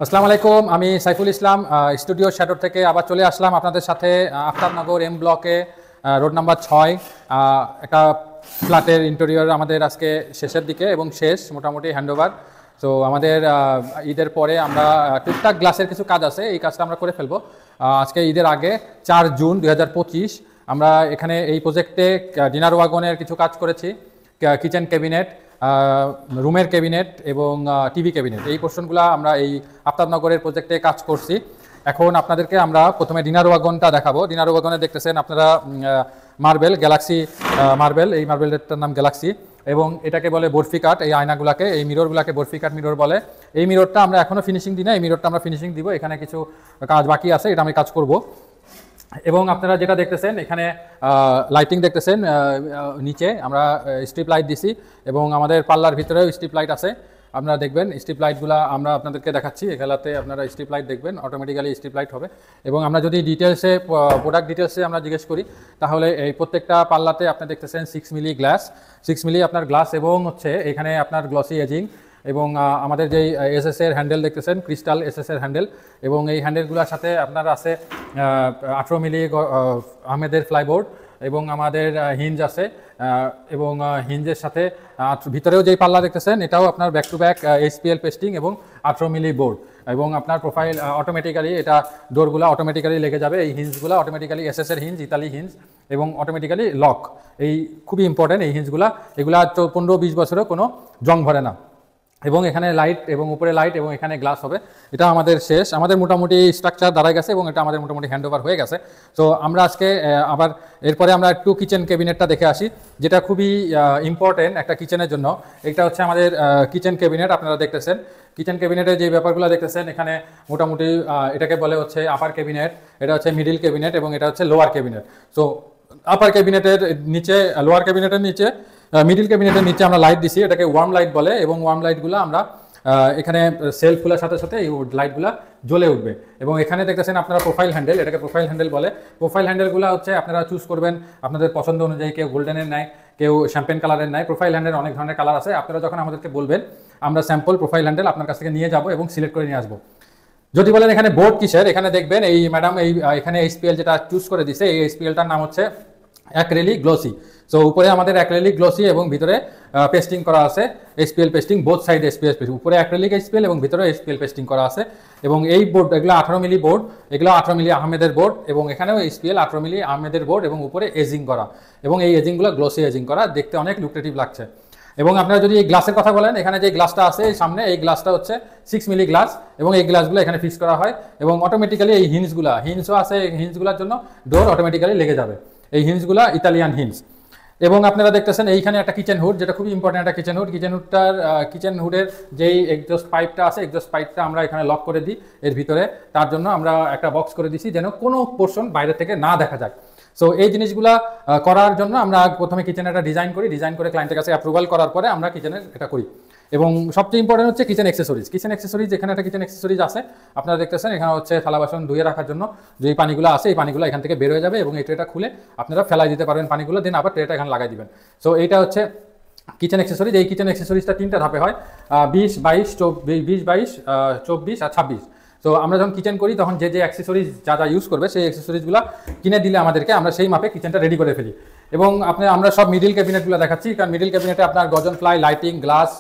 আসসালামু আলাইকুম, আমি সাইফুল ইসলাম স্টুডিও শ্যাডোর থেকে আবার চলে আসলাম আপনাদের সাথে আফতাবনগর এম ব্লকে রোড নাম্বার 6 একটা ফ্ল্যাটের ইন্টেরিয়র আমাদের আজকে শেষের দিকে এবং শেষ মোটামুটি হ্যান্ডওভার। তো আমাদের ঈদের পরে আমরা টুকটাক গ্লাসের কিছু কাজ আছে, এই কাজটা আমরা করে ফেলবো আজকে ঈদের আগে 4 জুন 2025। আমরা এখানে এই প্রজেক্টে ডিনার ওয়াগনের কিছু কাজ করেছি, কিচেন ক্যাবিনেট, রুমের ক্যাবিনেট এবং টিভি ক্যাবিনেট, এই পোর্শনগুলো আমরা এই আফতাবনগরের প্রজেক্টে কাজ করছি। এখন আপনাদেরকে আমরা প্রথমে ডিনার ওয়াগনটা দেখাবো। ডিনার ওয়াগনে দেখতেছেন আপনারা মার্বেল, গ্যালাক্সি মার্বেল, এই মার্বেলটার নাম গ্যালাক্সি এবং এটাকে বলে বরফি কাঠ। এই আয়নাগুলাকে, এই মিররগুলাকে বরফি কাঠ মিরর বলে। এই মিররটা আমরা এখনও ফিনিশিং দিই না, এই মিররটা আমরা ফিনিশিং দিব। এখানে কিছু কাজ বাকি আছে, এটা আমি কাজ করব। এবং আপনারা যেটা দেখতেছেন এখানে লাইটিং দেখতেছেন, নিচে আমরা স্ট্রিপ লাইট দিছি এবং আমাদের পাল্লার ভিতরেও স্ট্রিপ লাইট আছে। আপনারা দেখবেন স্ট্রিপ লাইটগুলো আমরা আপনাদেরকে দেখাচ্ছি। এখানে আপনারা স্ট্রিপ লাইট দেখবেন, অটোমেটিক্যালি স্ট্রিপ লাইট হবে। এবং আমরা যদি ডিটেলসে, প্রোডাক্ট ডিটেলসে আমরা জিজ্ঞেস করি, তাহলে এই প্রত্যেকটা পাল্লাতে আপনি দেখতেছেন 6 মিলি গ্লাস, 6 মিলি আপনার গ্লাস এবং হচ্ছে এখানে আপনার গ্লসি এজিং এবং আমাদের যেই এসএসের হ্যান্ডেল দেখতেছেন, ক্রিস্টাল এসএসের হ্যান্ডেল এবং এই হ্যান্ডেলগুলোর সাথে আপনার আছে 18 মিলি আহমেদের ফ্লাইবোর্ড এবং আমাদের হিঞ্জ আছে এবং হিঞ্জের সাথে ভিতরেও যেই পাল্লা দেখতেছেন এটাও আপনার back to back HPL pasting এবং 18 মিলি বোর্ড এবং আপনার প্রোফাইল অটোমেটিক্যালি, এটা ডোরগুলো অটোমেটিক্যালি লেগে যাবে। এই হিঞ্জগুলো অটোমেটিক্যালি এসএসের হিঞ্জ, ইতালি হিঞ্জ এবং অটোমেটিক্যালি লক। এই খুবই ইম্পর্টেন্ট এই হিঞ্জগুলো, এগুলা 15-20 বছরেও কোনো জং ভরে না। এবং এখানে লাইট এবং উপরে লাইট এবং এখানে গ্লাস হবে। এটা আমাদের শেষ, আমাদের মোটামুটি স্ট্রাকচার দাঁড়ায় গেছে এবং এটা আমাদের মোটামুটি হ্যান্ডওভার হয়ে গেছে। তো আমরা আজকে আবার এরপরে আমরা একটু কিচেন ক্যাবিনেটটা দেখে আসি, যেটা খুবই ইম্পর্টেন্ট একটা কিচেনের জন্য। এটা হচ্ছে আমাদের কিচেন ক্যাবিনেট। আপনারা দেখতেছেন কিচেন ক্যাবিনেটের যে ব্যাপারগুলো দেখতেছেন এখানে মোটামুটি এটাকে বলে হচ্ছে আপার ক্যাবিনেট, এটা হচ্ছে মিডিল ক্যাবিনেট এবং এটা হচ্ছে লোয়ার ক্যাবিনেট। সো আপার ক্যাবিনেটের নিচে, লোয়ার ক্যাবিনেটের নিচে, মিডিল ক্যাবিনেটের নিচে আমরা লাইট দিছি, এটাকে ওয়ার্ম লাইট বলে এবং ওয়ার্ম লাইটগুলো আমরা এখানে সেলফ খোলার সাথে সাথে এই লাইটগুলো জ্বলে উঠবে। এবং এখানে দেখতেছেন আপনারা প্রোফাইল হ্যান্ডেল, এটাকে প্রোফাইল হ্যান্ডেল বলে। প্রোফাইল হ্যান্ডেলগুলো হচ্ছে আপনারা চুজ করবেন আপনাদের পছন্দ অনুযায়ী, কেউ গোল্ডেনের নেয়, কেউ শ্যাম্পেন কালারের নেয়। প্রোফাইল হ্যান্ডেল অনেক ধরনের কালার আছে, আপনারা যখন আমাদেরকে বলবেন আমরা স্যাম্পল প্রোফাইল হ্যান্ডেল আপনার কাছ থেকে নিয়ে যাব এবং সিলেক্ট করে নিয়ে আসবো। যদি বলেন এখানে বোর্ড কিসের, এখানে দেখবেন এই ম্যাডাম এখানে এইচপিএল যেটা চুজ করে দিছে, এই এইচপিএলটার নাম হচ্ছে অ্যাক্রিলিক গ্লসি। সো উপরে আমাদের অ্যাক্রিলিক গ্লসি এবং ভিতরে পেস্টিং করা আছে HPL pasting, both side HPL pasting, উপরে অ্যাক্রিলিক এইচপিএল এবং ভিতরে এইচপিএল পেস্টিং করা আছে। এবং এই বোর্ড, এগুলো 18 মিলি বোর্ড, এগুলো 18 মিলি আহমেদের বোর্ড এবং এখানেও এইচপিএল 18 মিলি আহমেদের বোর্ড এবং উপরে এজিং করা এবং এই এজিংগুলো গ্লসি এজিং করা, দেখতে অনেক লুক্রেটিভ লাগছে। এবং আপনারা যদি এই গ্লাসের কথা বলেন, এখানে যে গ্লাসটা আছে সামনে, এই গ্লাসটা হচ্ছে 6 মিলি গ্লাস এবং এই গ্লাসগুলো এখানে ফিক্স করা হয় এবং অটোমেটিক্যালি এই হিঞ্জও আছে, এই হিঞ্জগুলোর জন্য ডোর অটোমেটিক্যালি লেগে যাবে। এই হিঞ্জগুলো ইতালিয়ান হিঞ্জ। এবং আপনারা দেখতেছেন এইখানে একটা কিচেন হুড, যেটা খুবই ইম্পর্টেন্ট একটা কিচেন হুড। কিচেন হুডের যেই এক্সজস্ট পাইপটা আছে, এক্সজস্ট পাইপটা আমরা এখানে লক করে দিই এর ভিতরে। তার জন্য আমরা একটা বক্স করে দিছি যেন কোনো পোর্শন বাইরে থেকে না দেখা যায়। সো এই জিনিসগুলা করার জন্য আমরা প্রথমে কিচেনের একটা ডিজাইন করি, ডিজাইন করে ক্লায়েন্টের কাছে অ্যাপ্রুভাল করার পরে আমরা কিচেনের এটা করি। এবং সবচেয়ে ইম্পর্টেন্ট হচ্ছে কিচেন অ্যাক্সেসরিজ। কিচেন অ্যাক্সেসরিজ, এখানে একটা কিচেন অ্যাক্সেসরিজ আছে, আপনারা দেখতেছেন এখানে হচ্ছে থালা বাসন ধুয়ে রাখার জন্য যে পানিগুলো আছে, এই পানিগুলো এখান থেকে বের হয়ে যাবে এবং এই ট্রেটা খুলে আপনারা ফেলাই দিতে পারবেন পানিগুলো, দেন আবার ট্রেটা এখানে লাগাই দিবেন। সো এইটা হচ্ছে কিচেন অ্যাক্সেসরিজ। এই কিচেন অ্যাক্সেসরিজটা 3টা ধাপে হয়, 20, 22, 24 আর 26। তো আমরা যখন কিচেন করি তখন যে যে অ্যাক্সেসরিজ যা যা ইউজ করবে সেই অ্যাক্সেসরিজগুলো কিনে দিলে আমাদেরকে, আমরা সেই মাপে কিচেনটা রেডি করে ফেলি। এবং আমরা সব মিডিল ক্যাবিনেটগুলো দেখাচ্ছি, কারণ মিডিল ক্যাবিনেটে আপনার গর্জন ফ্লাই, লাইটিং, গ্লাস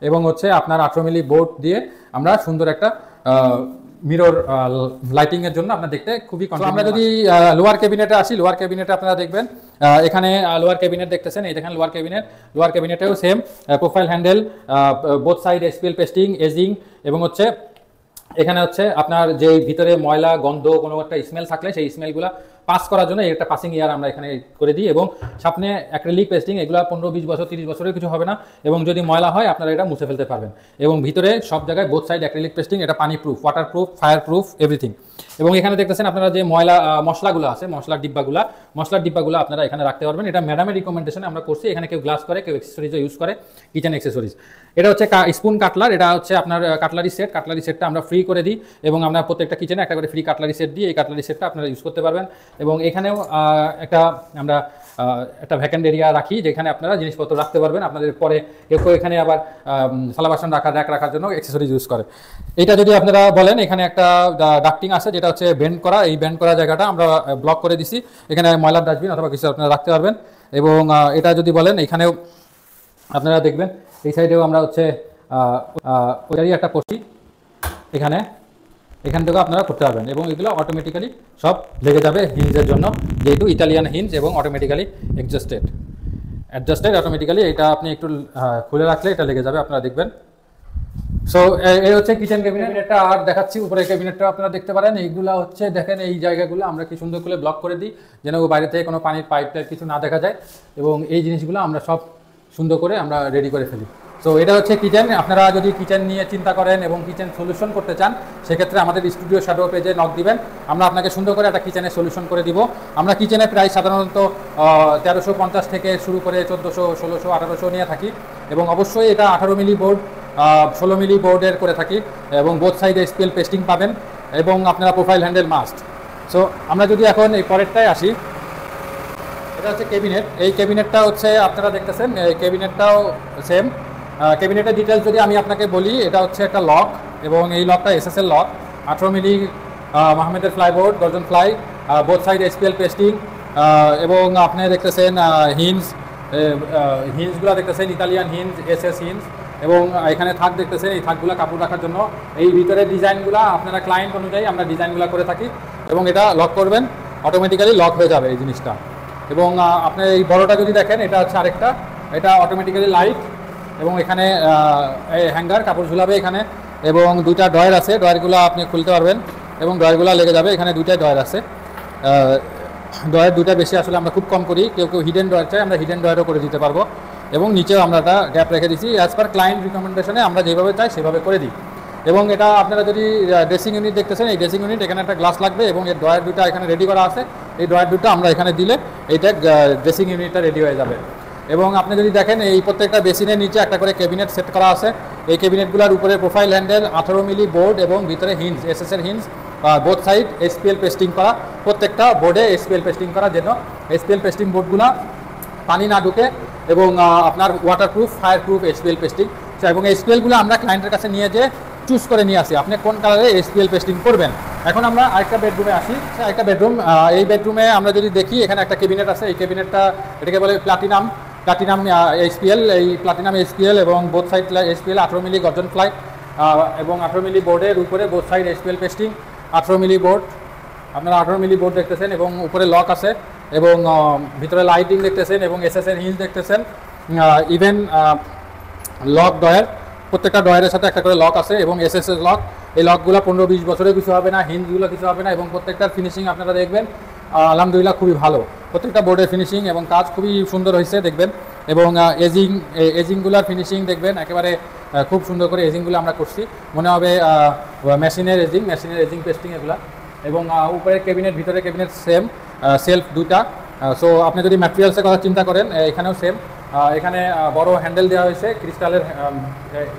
এবং হচ্ছে আপনার 18 মিলি বোর্ড দিয়ে আমরা সুন্দর একটা মিরর লাইটিংয়ের জন্য আপনার দেখতে খুবই কনফিডেন্ট। আমরা যদি লোয়ার ক্যাবিনেটে আসি, লোয়ার ক্যাবিনেটে আপনারা দেখবেন এখানে লোয়ার ক্যাবিনেট দেখতেছেন, এই দেখেন লোয়ার ক্যাবিনেট। লোয়ার ক্যাবিনেটেও same profile handle, both side HPL pasting, edging এবং হচ্ছে এখানে হচ্ছে আপনার যে ভিতরে ময়লা, গন্ধ, কোনো একটা স্মেল থাকলে সেই স্মেলগুলো পাস করার জন্য একটা পাসিং এয়ার আমরা এখানে করে দিই। এবং সামনে অ্যাক্রিলিক পেস্টিং, এগুলো 15-20 বছর 30 বছরের কিছু হবে না এবং যদি ময়লা হয় আপনারা এটা মুছে ফেলতে পারবেন। এবং ভিতরে সব জায়গায় বোথ সাইড অ্যাক্রিলিক পেস্টিং, এটা পানি proof, water proof, fire proof, everything. এবং এখানে দেখতেছেন আপনারা যে ময়লা মশলাগুলো আছে, মশলার ডিব্বাগুলো আপনারা এখানে রাখতে পারবেন। এটা ম্যাডামের রিকমেন্ডেশনে আমরা করছি। এখানে কেউ গ্লাস করে, কেউ অ্যাক্সেসরিজও ইউজ করে, কিচেন অ্যাক্সেসরিজ। এটা হচ্ছে স্পুন কাটলার, এটা হচ্ছে আপনার কাটলারি সেটটা আমরা ফ্রি করে দিই এবং আমরা প্রত্যেকটা কিচেনে একটা করে ফ্রি কাটলারি সেট দিই। এই কাটলারি সেটটা আপনারা ইউজ করতে পারবেন। এবং এখানেও একটা আমরা একটা ভ্যাকেন্ট এরিয়া রাখি, যেখানে আপনারা জিনিসপত্র রাখতে পারবেন। আপনাদের পরে কেউ এখানে আবার থালা বাসন রাখার জন্য অ্যাক্সেসরিজ ইউজ করে। এটা যদি আপনারা বলেন, এখানে একটা ডাক্টিং আছে যেটা হচ্ছে বেন্ড করা, এই বেন্ড করা জায়গাটা আমরা ব্লক করে দিছি। এখানে ময়লার ডাস্টবিন অথবা কিছু আপনারা রাখতে পারবেন। এবং এটা যদি বলেন, এখানেও আপনারা দেখবেন এই সাইডেও আমরা হচ্ছে ওইটারই একটা পড়ছি, এখান থেকেও আপনারা করতে পারবেন। এবং এগুলো অটোমেটিক্যালি সব লেগে যাবে হিঞ্জের জন্য, যেহেতু ইটালিয়ান হিঞ্জ এবং অটোমেটিক্যালি অ্যাডজাস্টেড অটোমেটিক্যালি। এটা আপনি একটু খুলে রাখলে এটা লেগে যাবে, আপনারা দেখবেন। সো এই হচ্ছে কিচেন ক্যাবিনেটটা। আর দেখাচ্ছি উপরে ক্যাবিনেটটা আপনারা দেখতে পারেন। এইগুলো হচ্ছে দেখেন, এই জায়গাগুলো আমরা কি সুন্দর করে ব্লক করে দিই, যেন বাইরে থেকে কোনো পানির পাইপ টাইপ কিছু না দেখা যায়। এবং এই জিনিসগুলো আমরা সব সুন্দর করে আমরা রেডি করে ফেলি। সো এটা হচ্ছে কিচেন। আপনারা যদি কিচেন নিয়ে চিন্তা করেন এবং কিচেন সলিউশন করতে চান, সেক্ষেত্রে আমাদের স্টুডিও শ্যাডো পেজে নক দিবেন, আমরা আপনাকে সুন্দর করে একটা কিচেনের সলিউশন করে দিব। আমরা কিচেনের প্রাইস সাধারণত 1350 থেকে শুরু করে 1400, 1600, 1800 নিয়ে থাকি। এবং অবশ্যই এটা 18 মিলি বোর্ড, 16 মিলি বোর্ডের করে থাকি। এবং বোথ সাইডে SPL পেস্টিং পাবেন, এবং আপনারা প্রোফাইল হ্যান্ডেল মাস্ট। সো আমরা যদি এখন এই পরেরটায় আসি, এটা হচ্ছে ক্যাবিনেট। এই ক্যাবিনেটটা হচ্ছে আপনারা দেখতেছেন, এই ক্যাবিনেটটাও সেম। ক্যাবিনেটের ডিটেলস যদি আমি আপনাকে বলি, এটা হচ্ছে একটা লক, এবং এই লকটা SSL লক, 18 মিলি মাহমেদের ফ্লাইবোর্ড, গর্জন fly, both side SPL pasting. এবং আপনি দেখতেছেন হিঞ্জগুলো দেখতেছেন ইতালিয়ান হিঞ্জ, SS হিঞ্জ। এবং এখানে থাক দেখতেছেন, এই থাকগুলো কাপড় রাখার জন্য। এই ভিতরের ডিজাইনগুলো আপনারা ক্লায়েন্ট অনুযায়ী আমরা ডিজাইনগুলো করে থাকি। এবং এটা লক করবেন, অটোমেটিক্যালি লক হয়ে যাবে এই জিনিসটা। এবং আপনি এই বড়টা যদি দেখেন, এটা হচ্ছে আরেকটা, এটা অটোমেটিক্যালি লাইট। এবং এখানে হ্যাঙ্গার, কাপড় ঝুলাবে এখানে। এবং দুইটা ড্রয়ার আছে, ড্রয়ারগুলো আপনি খুলতে পারবেন এবং ড্রয়ারগুলো লেগে যাবে। এখানে দুইটা ড্রয়ার আছে, ড্রয়ার দুইটা বেশি আসলে আমরা খুব কম করি। কেউ হিডেন ড্রয়ার চাই, আমরা হিডেন ড্রয়ারও করে দিতে পারবো। এবং নিচেও আমরা একটা গ্যাপ রেখে দিচ্ছি, অ্যাজ পার ক্লায়েন্ট রিকমেন্ডেশনে আমরা যেভাবে চাই সেভাবে করে দিই। এবং এটা আপনারা যদি ড্রেসিং ইউনিট দেখতেছেন, এই ড্রেসিং ইউনিট, এখানে একটা গ্লাস লাগবে এবং এর ড্রয়ার দুটো এখানে রেডি করা আছে। এই ড্রয়ার দুটো আমরা এখানে দিলে এইটা ড্রেসিং ইউনিটটা রেডি হয়ে যাবে। এবং আপনি যদি দেখেন, এই প্রত্যেকটা বেসিনের নিচে একটা করে ক্যাবিনেট সেট করা আছে। এই ক্যাবিনেটগুলোর উপরে প্রোফাইল হ্যান্ডেল, 18 মিলি বোর্ড, এবং ভিতরে hinge, SSL hinge, both side SPL pasting করা। প্রত্যেকটা বোর্ডে SPL পেস্টিং করার জন্য SPL পেস্টিং বোর্ডগুলো পানি না ঢুকে এবং আপনার ওয়াটারপ্রুফ, ফায়ারপ্রুফ SPL পেস্টিং। এবং SPLগুলো আমরা ক্লায়েন্টের কাছে নিয়ে যেয়ে চুজ করে নিয়ে আসি আপনি কোন কালারে SPL পেস্টিং করবেন। এখন আমরা আরেকটা বেডরুমে আসি। একটা বেডরুম, এই বেডরুমে আমরা যদি দেখি, এখানে একটা ক্যাবিনেট আছে। এই ক্যাবিনেটটা এটাকে বলে প্লাটিনাম SPL। এই প্লাটিনাম SPL এবং both side SPL, 18 milli gurjan ply, এবং 18 মিলি বোর্ডের উপরে both side SPL pasting, 18 milli board. আপনারা 18 মিলি বোর্ড দেখতেছেন এবং উপরে লক আছে এবং ভিতরে লাইটিং দেখতেছেন এবং SSL হিঞ্জ দেখতেছেন। ইভেন লক ডয়ার, প্রত্যেকটা ডয়ারের সাথে একটা করে লক আছে এবং SSL লক। এই লকগুলো 15-20 বছরে কিছু হবে না, হিঞ্জগুলো কিছু হবে না। এবং প্রত্যেকটার ফিনিশিং আপনারা দেখবেন আলহামদুলিল্লাহ খুবই ভালো। প্রত্যেকটা বোর্ডের ফিনিশিং এবং কাজ খুবই সুন্দর হয়েছে দেখবেন। এবং এজিংগুলার ফিনিশিং দেখবেন একেবারে খুব সুন্দর করে এজিংগুলো আমরা করছি, মনে হবে মেশিনের এজিং পেস্টিং এগুলা। এবং উপরের ক্যাবিনেট, ভিতরে ক্যাবিনেট সেম, সেলফ দুইটা। সো আপনি যদি ম্যাটেরিয়ালসের কথা চিন্তা করেন, এখানেও সেম। এখানে বড় হ্যান্ডেল দেওয়া হয়েছে, ক্রিস্টালের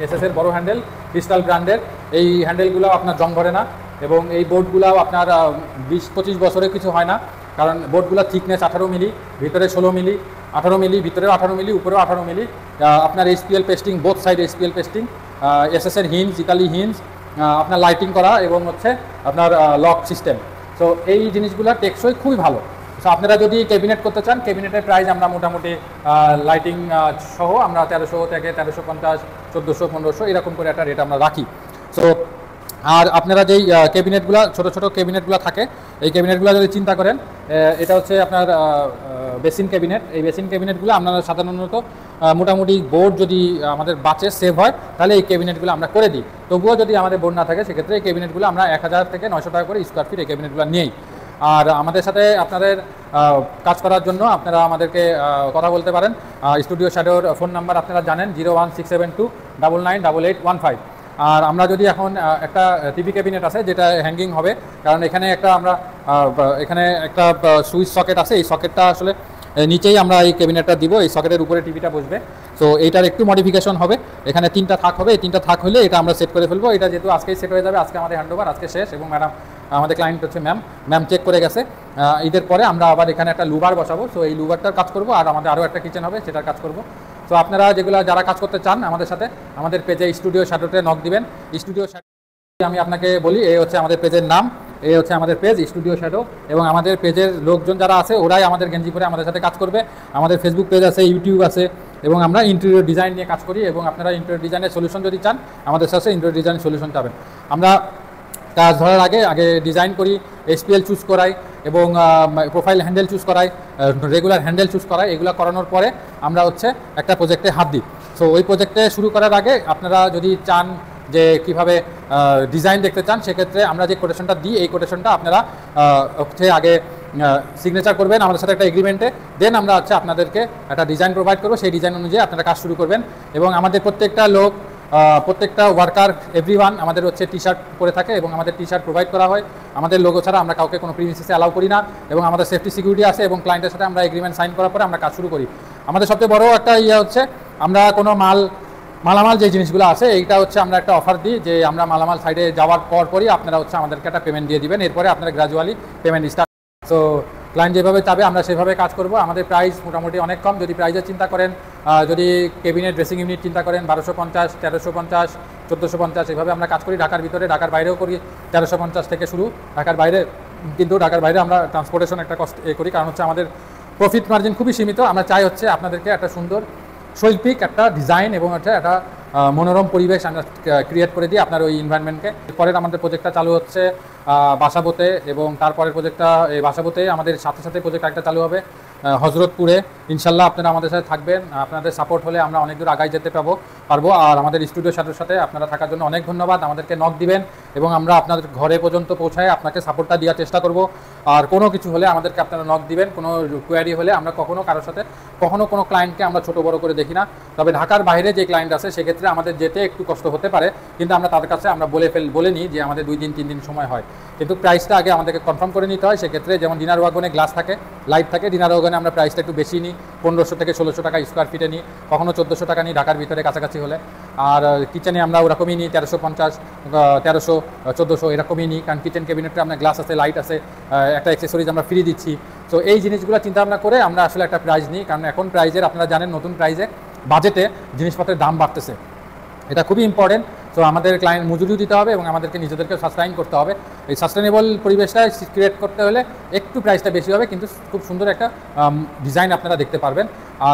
SSL বড় হ্যান্ডেল, ক্রিস্টাল ব্র্যান্ডের। এই হ্যান্ডেলগুলো আপনার জং ধরে না এবং এই বোর্ডগুলোও আপনার 20-25 বছরে কিছু হয় না, কারণ বোর্ডগুলো থিকনেস 18 মিলি, ভিতরে 16 মিলি, 18 মিলি, ভিতরেও 18 মিলি, উপরেও 18 মিলি। আপনার SPL pasting, both side SPL pasting, SSL hinge, Italy hinge, আপনার লাইটিং করা এবং হচ্ছে আপনার লক সিস্টেম। সো এই জিনিসগুলো টেকসই খুবই ভালো। সো আপনারা যদি ক্যাবিনেট করতে চান, ক্যাবিনেটের প্রাইস আমরা মোটামুটি লাইটিং সহ আমরা 1300 থেকে 1350, 1400, 1500 এরকম করে একটা রেট আমরা রাখি। সো আর আপনারা যেই ক্যাবিনেটগুলো, ছোটো ছোটো ক্যাবিনেটগুলো থাকে, এই ক্যাবিনেটগুলো যদি চিন্তা করেন, এটা হচ্ছে আপনার বেসিন ক্যাবিনেট। এই বেসিন ক্যাবিনেটগুলো আপনারা সাধারণত মোটামুটি বোর্ড যদি আমাদের বাঁচে, সেভ হয়, তাহলে এই ক্যাবিনেটগুলো আমরা করে দিই। তবুও যদি আমাদের বোর্ড না থাকে, সেক্ষেত্রে এই ক্যাবিনেটগুলো আমরা 1000 থেকে 900 টাকা করে স্কোয়ার ফিট এই ক্যাবিনেটগুলো নিই। আর আমাদের সাথে আপনাদের কাজ করার জন্য আপনারা আমাদেরকে কথা বলতে পারেন। স্টুডিও শ্যাডোর ফোন নাম্বার আপনারা জানেন, 01672998815। আর আমরা যদি এখন একটা টিভি ক্যাবিনেট আছে যেটা হ্যাঙ্গিং হবে, কারণ এখানে একটা আমরা এখানে একটা সুইচ সকেট আছে। এই সকেটটা আসলে নিচেই আমরা এই ক্যাবিনেটটা দিব, এই সকেটের উপরে টিভিটা বসবে। সো এইটার একটু মডিফিকেশন হবে, এখানে 3টা থাক হবে, এই 3টা থাক হলে এটা আমরা সেট করে ফেলবো। এটা যেহেতু আজকেই সেট হয়ে যাবে, আজকে আমাদের হ্যান্ডওভার, আজকে শেষ। এবং ম্যাডাম আমাদের ক্লায়েন্ট হচ্ছে ম্যাম চেক করে গেছে। ঈদের পরে আমরা আবার এখানে একটা লুবার বসাবো। সো এই লুবারটার কাজ করবো, আর আমাদের আরও একটা কিচেন হবে, সেটার কাজ করবো। তো আপনারা যারা কাজ করতে চান আমাদের সাথে, আমাদের পেজে স্টুডিও শ্যাডোতে নক দিবেন। স্টুডিও শ্যাডো আমি আপনাকে বলি, এই হচ্ছে আমাদের পেজের নাম, এই হচ্ছে আমাদের পেজ স্টুডিও শ্যাডো। এবং আমাদের পেজের লোকজন যারা আছে ওরাই আমাদের গেঞ্জি পরে আমাদের সাথে কাজ করবে। আমাদের ফেসবুক পেজ আছে, ইউটিউব আছে, এবং আমরা ইন্টেরিয়র ডিজাইন নিয়ে কাজ করি। এবং আপনারা ইন্টেরিয়র ডিজাইনের সলিউশন যদি চান আমাদের সাথে ইন্টেরিয়র ডিজাইন সলিউশন পাবেন। আমরা কাজ ধরার আগে ডিজাইন করি, SPL চুজ করাই, এবং প্রোফাইল হ্যান্ডেল চুজ করাই, রেগুলার হ্যান্ডেল চুজ করাই। এগুলো করানোর পরে আমরা হচ্ছে একটা প্রজেক্টে হাত দিই। সো ওই প্রজেক্টে শুরু করার আগে আপনারা যদি চান যে কিভাবে ডিজাইন দেখতে চান, সেক্ষেত্রে আমরা যে কোটেশনটা দিই, এই কোটেশনটা আপনারা হচ্ছে আগে সিগনেচার করবেন আমাদের সাথে একটা এগ্রিমেন্টে। দেন আমরা হচ্ছে আপনাদেরকে একটা ডিজাইন প্রোভাইড করবো, সেই ডিজাইন অনুযায়ী আপনারা কাজ শুরু করবেন। এবং আমাদের প্রত্যেকটা ওয়ার্কার এভরিওয়ান আমাদের হচ্ছে টি-শার্ট পরে থাকে, এবং আমাদের টি-শার্ট প্রোভাইড করা হয়। আমাদের লোগো ছাড়া আমরা কাউকে কোনো প্রিমিসিসে অ্যালাউ করি না, এবং আমাদের সেফটি সিকিউরিটি আছে। এবং ক্লায়েন্টের সাথে আমরা এগ্রিমেন্ট সাইন করার পরে আমরা কাজ শুরু করি। আমাদের সবচেয়ে বড় একটা হচ্ছে আমরা কোনো মালামাল যে জিনিসগুলো আছে, এইটা হচ্ছে আমরা একটা অফার দিই যে আমরা মালামাল সাইডে যাওয়ার পরই আপনারা হচ্ছে আমাদেরকে একটা পেমেন্ট দিয়ে দিবেন, এরপরে আপনারা gradually payment start. So client যেভাবে চাবে আমরা সেভাবে কাজ করব। আমাদের প্রাইস মোটামুটি অনেক কম। যদি প্রাইসের চিন্তা করেন, যদি কেবিনেট ড্রেসিং ইউনিট চিন্তা করেন, 1250, 1350, 1450 এভাবে আমরা কাজ করি। ঢাকার ভিতরে, ঢাকার বাইরেও করি। 1350 থেকে শুরু ঢাকার বাইরে, কিন্তু ঢাকার বাইরে আমরা ট্রান্সপোর্টেশন একটা কষ্ট করি, কারণ হচ্ছে আমাদের প্রফিট মার্জিন খুবই সীমিত। আমরা চাই হচ্ছে আপনাদেরকে একটা সুন্দর শৈল্পিক একটা ডিজাইন এবং একটা মনোরম পরিবেশ আমরা ক্রিয়েট করে দিই আপনার ওই এনভায়রনমেন্টকে। পরের আমাদের প্রজেক্টটা চালু হচ্ছে বাসাবোতে, এবং তারপরের প্রজেক্টটা বাসাবোতে আমাদের সাথে প্রজেক্ট একটা চালু হবে হজরতপুরে। ইনশাল্লাহ আপনারা আমাদের সাথে থাকবেন, আপনাদের সাপোর্ট হলে আমরা অনেক দূর আগায় যেতে পারবো। আর আমাদের স্টুডিও সাথে আপনারা থাকার জন্য অনেক ধন্যবাদ। আমাদেরকে নক দিবেন এবং আমরা আপনাদের ঘরে পর্যন্ত পৌঁছায় আপনাকে সাপোর্টটা দেওয়ার চেষ্টা করব। আর কোনো কিছু হলে আমাদেরকে আপনারা নক দিবেন। কোনো কোয়ারি হলে আমরা কারোর সাথে কোনো ক্লায়েন্টকে আমরা ছোটো বড় করে দেখি না। তবে ঢাকার বাইরে যে ক্লায়েন্ট আছে সেক্ষেত্রে আমাদের যেতে একটু কষ্ট হতে পারে, কিন্তু আমরা তাদের কাছে আমরা বলে নিই যে আমাদের 2 দিন 3 দিন সময় হয়। কিন্তু প্রাইসটা আগে আমাদেরকে কনফার্ম করে নিতে হয়। সেক্ষেত্রে যেমন ডিনার ওয়াগনে গ্লাস থাকে, লাইট থাকে, ডিনার ওয়াগনে আমরা প্রাইসটা একটু বেশি নিই, 1500 থেকে 1600 টাকা স্কোয়ার ফিটে নিই, কখনো 1400 টাকা নিই ঢাকার ভিতরে কাছাকাছি হলে। আর কিচেনে আমরা ওরকমই নিই 1350, 1300, 1400 এরকমই নিই, কারণ কিচেন ক্যাবিনেটে আপনার গ্লাস আছে, লাইট আছে, একটা অ্যাক্সেসরিজ আমরা ফ্রি দিচ্ছি। তো এই জিনিসগুলো চিন্তা ভাবনা করে আমরা আসলে একটা প্রাইস নিই, কারণ এখন প্রাইজের আপনারা জানেন নতুন প্রাইজে বাজেটে জিনিসপত্রের দাম বাড়তেছে, এটা খুবই ইম্পর্টেন্ট। তো আমাদের ক্লায়েন্ট মজুরিও দিতে হবে এবং আমাদেরকে নিজেদেরকে সাস্টেইন করতে হবে। এই সাস্টেনেবল পরিবেশটা ক্রিয়েট করতে হলে একটু প্রাইসটা বেশি হবে, কিন্তু খুব সুন্দর একটা ডিজাইন আপনারা দেখতে পারবেন।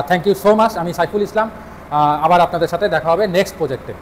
Thank you so much. আমি সাইফুল ইসলাম, আবার আপনাদের সাথে দেখা হবে নেক্সট প্রজেক্টে।